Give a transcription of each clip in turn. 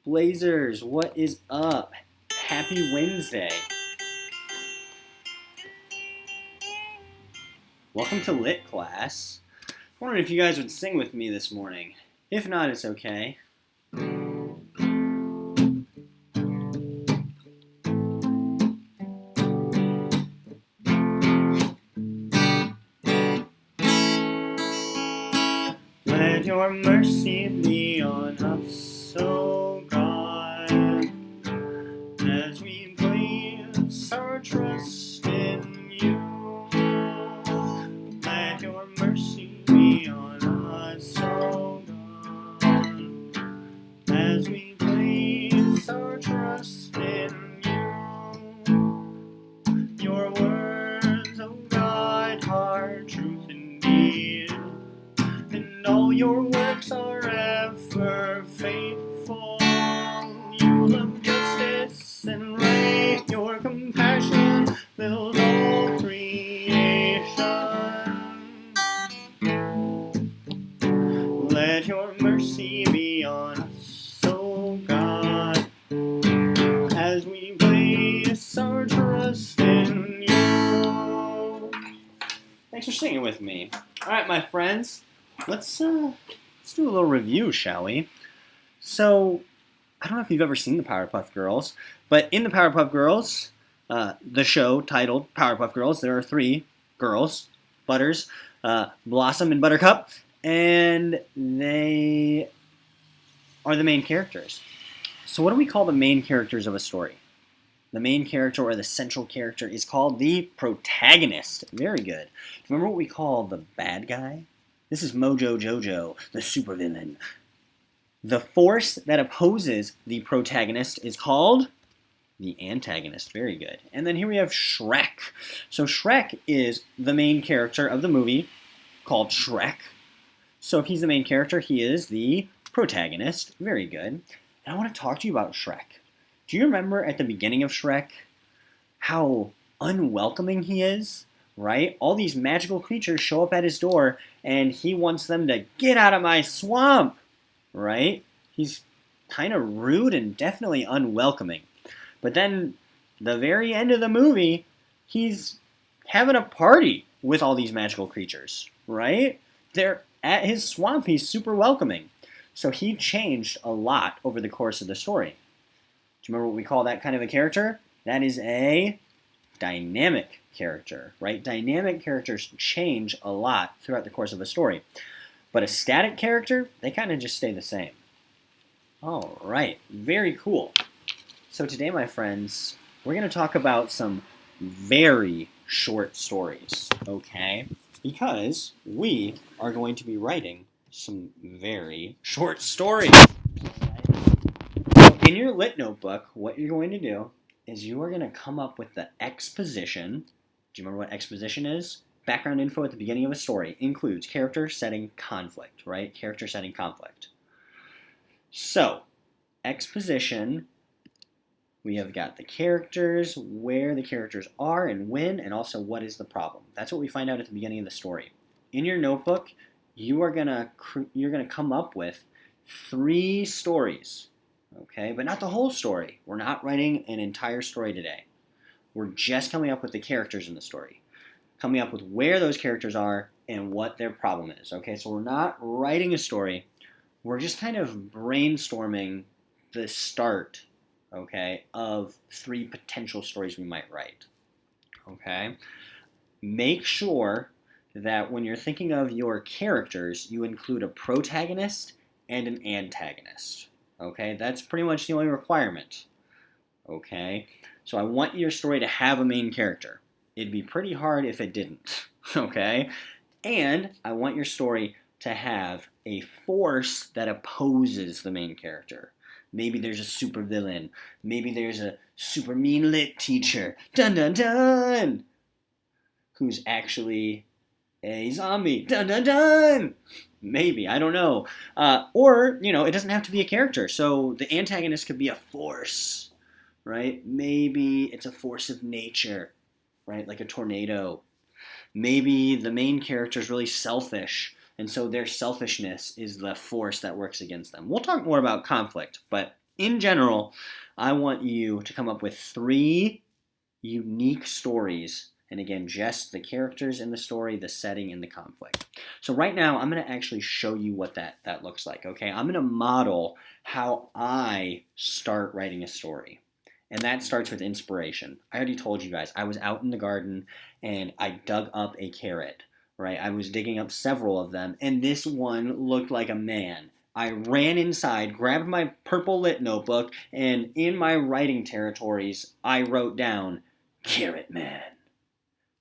Blazers, what is up? Happy Wednesday. Welcome to Lit class. I wondered if you guys would sing with me this morning. If not, it's okay. Let your mercy be on us, O God, as we place our trust in you. Let your mercy be on us, O God, as we place our trust in you. Your words, O God, are truth indeed, and all your works are ever faithful. You love justice and right, your compassion fills all creation. Let your mercy be on us, O God, as we place our trust in you. Thanks for singing with me. All right, my friends. Let's do a little review, shall we? So, I don't know if you've ever seen the Powerpuff Girls, but in the Powerpuff Girls, the show titled Powerpuff Girls, there are three girls, Butters, Blossom, and Buttercup, and they are the main characters. So what do we call the main characters of a story? The main character or the central character is called the protagonist. Very good. Remember what we call the bad guy? This is Mojo Jojo, the supervillain. The force that opposes the protagonist is called the antagonist. Very good. And then here we have Shrek. So Shrek is the main character of the movie called Shrek. So if he's the main character, he is the protagonist. Very good. And I want to talk to you about Shrek. Do you remember at the beginning of Shrek how unwelcoming he is? Right? All these magical creatures show up at his door, and he wants them to get out of my swamp, right? He's kind of rude and definitely unwelcoming. But then, the very end of the movie, he's having a party with all these magical creatures, right? They're at his swamp. He's super welcoming. So he changed a lot over the course of the story. Do you remember what we call that kind of a character? That is a dynamic character, right? Dynamic characters change a lot throughout the course of a story. But a static character, they kind of just stay the same. All right, very cool. So today, my friends, we're going to talk about some very short stories, okay? Because we are going to be writing some very short stories. So in your lit notebook, what you're going to do is you are going to come up with the exposition. Do you remember what exposition is? Background info at the beginning of a story includes character, setting, conflict, right? Character, setting, conflict. So, exposition, we have got the characters, where the characters are and when, and also what is the problem. That's what we find out at the beginning of the story. In your notebook, you're gonna come up with 3 stories. Okay, but not the whole story. We're not writing an entire story today. We're just coming up with the characters in the story. Coming up with where those characters are and what their problem is. Okay, so we're not writing a story. We're just kind of brainstorming the start, okay, of 3 potential stories we might write. Okay? Make sure that when you're thinking of your characters, you include a protagonist and an antagonist. Okay, that's pretty much the only requirement. Okay, so I want your story to have a main character. It'd be pretty hard if it didn't. Okay, and I want your story to have a force that opposes the main character. Maybe there's a super villain. Maybe there's a super mean lit teacher. Dun dun dun! Who's actually a zombie. Dun dun dun! Maybe, I don't know. Or, it doesn't have to be a character. So the antagonist could be a force, right? Maybe it's a force of nature, right? Like a tornado. Maybe the main character is really selfish, and so their selfishness is the force that works against them. We'll talk more about conflict, but In general, I want you to come up with 3 unique stories. And again, just the characters in the story, the setting, and the conflict. So right now, I'm going to actually show you what that looks like, okay? I'm going to model how I start writing a story. And that starts with inspiration. I already told you guys, I was out in the garden and I dug up a carrot, right? I was digging up several of them, and this one looked like a man. I ran inside, grabbed my purple lit notebook, and in my writing territories, I wrote down, Carrot Man.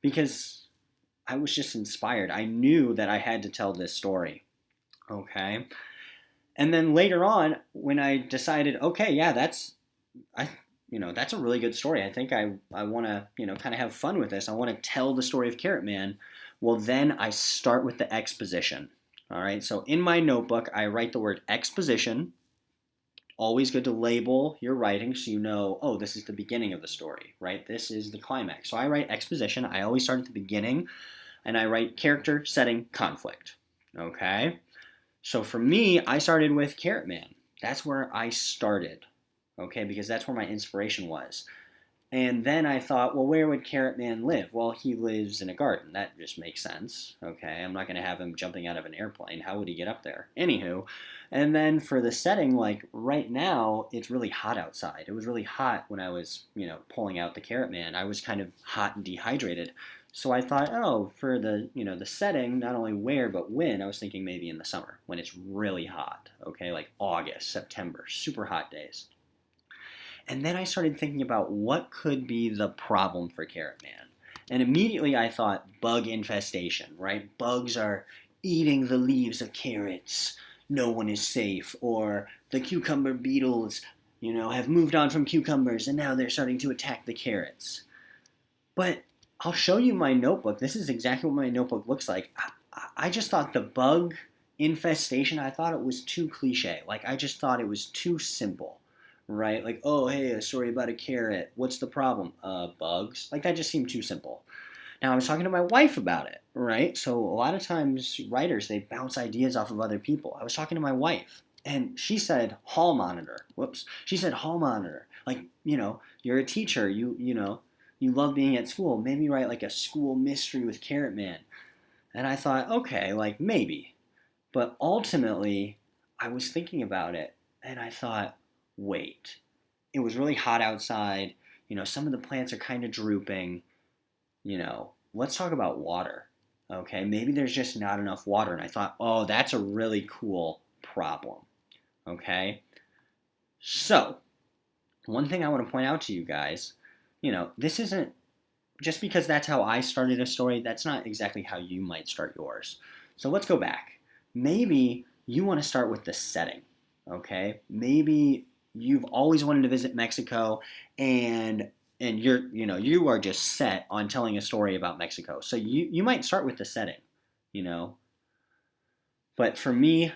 Because I was just inspired. I knew that I had to tell this story, okay? And then later on, when I decided, okay, yeah, that's a really good story. I think I want to, kind of have fun with this. I want to tell the story of Carrot Man. Well, then I start with the exposition. All right, so in my notebook, I write the word exposition. Always good to label your writing so you know, oh, this is the beginning of the story, right? This is the climax. So I write exposition. I always start at the beginning, and I write character, setting, conflict. Okay? So for me, I started with Carrot Man. That's where I started, okay? Because that's where my inspiration was. And then I thought, well, where would Carrot Man live? Well, he lives in a garden. That just makes sense. Okay, I'm not going to have him jumping out of an airplane. How would he get up there? Anywho, and then for the setting, like right now, it's really hot outside. It was really hot when I was, pulling out the Carrot Man. I was kind of hot and dehydrated. So I thought, oh, for the, the setting, not only where, but when, I was thinking maybe in the summer when it's really hot. Okay, like August, September, super hot days. And then I started thinking about what could be the problem for Carrot Man. And immediately I thought bug infestation, right? Bugs are eating the leaves of carrots. No one is safe. Or the cucumber beetles, have moved on from cucumbers and now they're starting to attack the carrots. But I'll show you my notebook. This is exactly what my notebook looks like. I just thought the bug infestation, I thought it was too cliche. Like, I just thought it was too simple. Right? Like, oh, hey, a story about a carrot. What's the problem? Bugs. Like, that just seemed too simple. Now, I was talking to my wife about it, right? So a lot of times writers, they bounce ideas off of other people. I was talking to my wife, and she said hall monitor. Whoops. She said hall monitor. Like, you're a teacher. You love being at school. Maybe write like a school mystery with Carrot Man. And I thought, okay, like maybe. But ultimately, I was thinking about it, and I thought, wait, it was really hot outside. Some of the plants are kind of drooping. Let's talk about water. Okay, maybe there's just not enough water. And I thought, oh, that's a really cool problem. Okay, so one thing I want to point out to you guys, this isn't just because that's how I started a story, that's not exactly how you might start yours. So let's go back. Maybe you want to start with the setting. Okay, maybe you've always wanted to visit Mexico, and you are just set on telling a story about Mexico. So you might start with the setting, But for me,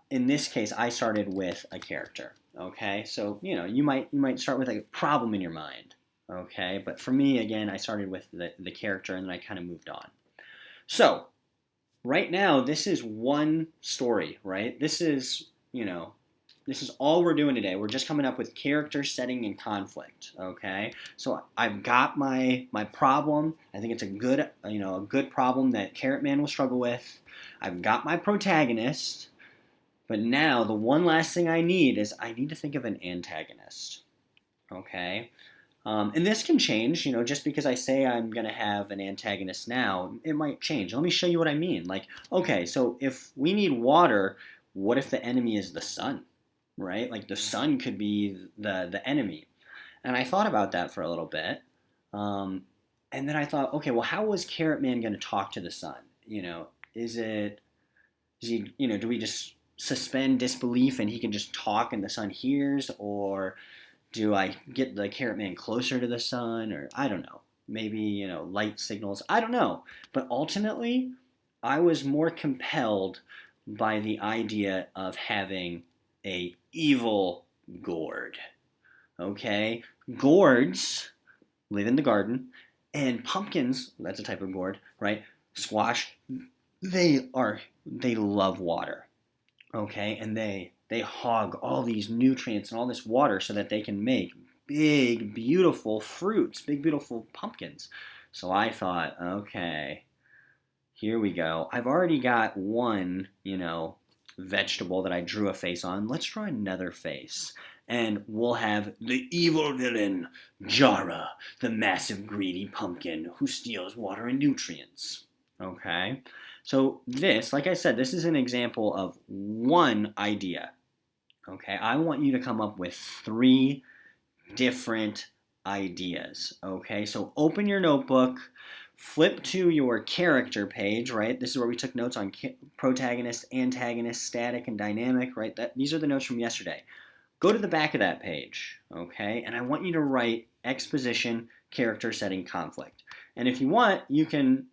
in this case, I started with a character. Okay, so you might start with a problem in your mind. Okay, but for me, again, I started with the character, and then I kind of moved on. So right now, this is one story, right? This is all we're doing today. We're just coming up with character, setting, and conflict. Okay, so I've got my problem. I think it's a good problem that Carrot Man will struggle with. I've got my protagonist, but now the one last thing I need is I need to think of an antagonist. Okay, and this can change. Just because I say I'm going to have an antagonist now, it might change. Let me show you what I mean. Like, okay, so if we need water, what if the enemy is the sun? Right? Like the sun could be the enemy. And I thought about that for a little bit. And then I thought, okay, well, how was Carrot Man going to talk to the sun? Is he, do we just suspend disbelief and he can just talk and the sun hears? Or do I get the Carrot Man closer to the sun? Or I don't know. Maybe, light signals. I don't know. But ultimately, I was more compelled by the idea of having a evil gourd. Okay? Gourds live in the garden, and pumpkins, that's a type of gourd, right? Squash, they love water. Okay? And they they hog all these nutrients and all this water so that they can make big, beautiful fruits, big, beautiful pumpkins. So I thought, okay, here we go. I've already got one, vegetable that I drew a face on. Let's draw another face. And we'll have the evil villain, Jara, the massive greedy pumpkin who steals water and nutrients. Okay? So this, like I said, this is an example of one idea. Okay? I want you to come up with 3 different ideas. Okay? So open your notebook, flip to your character page, right? This is where we took notes on protagonist, antagonist, static, and dynamic, right? These are the notes from yesterday. Go to the back of that page, okay? And I want you to write exposition, character, setting, conflict. And if you want, you can,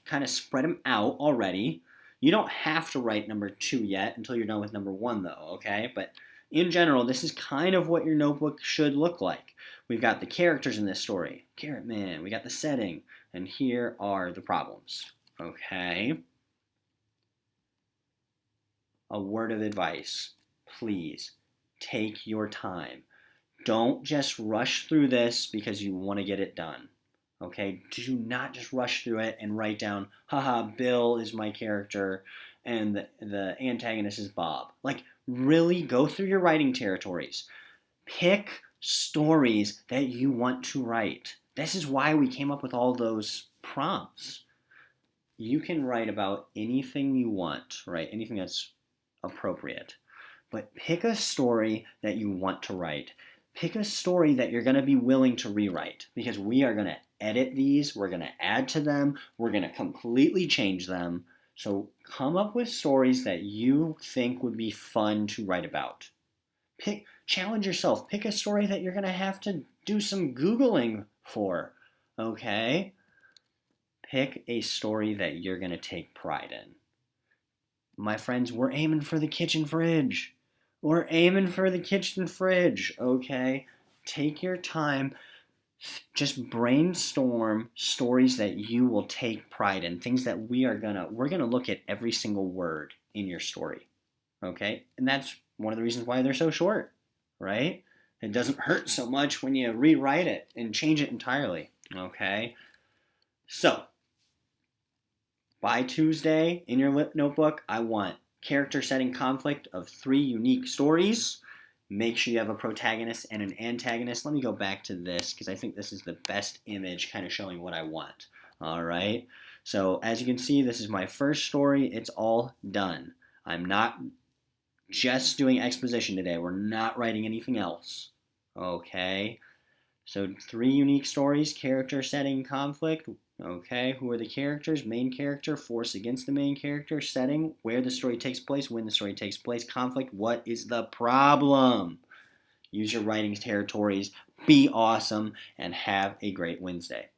kind of spread them out already. You don't have to write number 2 yet until you're done with number 1, though, okay? But in general, this is kind of what your notebook should look like. We've got the characters in this story. Carrot Man. We got the setting. And here are the problems, okay? A word of advice. Please take your time. Don't just rush through this because you want to get it done. Okay? Do not just rush through it and write down, haha, Bill is my character and the antagonist is Bob. Like, really go through your writing territories. Pick stories that you want to write. This is why we came up with all those prompts. You can write about anything you want, right? Anything that's appropriate. But pick a story that you want to write. Pick a story that you're going to be willing to rewrite, because we are going to edit these, we're going to add to them, we're going to completely change them. So come up with stories that you think would be fun to write about. Challenge yourself. Pick a story that you're going to have to do some Googling for, okay? Pick a story that you're going to take pride in. My friends, we're aiming for the kitchen fridge. We're aiming for the kitchen fridge, okay? Take your time. Just brainstorm stories that you will take pride in, things that we're gonna look at every single word in your story, okay? And that's one of the reasons why they're so short, right? It doesn't hurt so much when you rewrite it and change it entirely, okay? So, by Tuesday, in your notebook, I want character setting conflict of 3 unique stories. Make sure you have a protagonist and an antagonist. Let me go back to this because I think this is the best image kind of showing what I want. All right. So as you can see, this is my first story. It's all done. I'm not just doing exposition today. We're not writing anything else. Okay. So 3 unique stories, character setting conflict. Okay, who are the characters? Main character, force against the main character, setting, where the story takes place, when the story takes place, conflict, what is the problem? Use your writing territories, be awesome, and have a great Wednesday.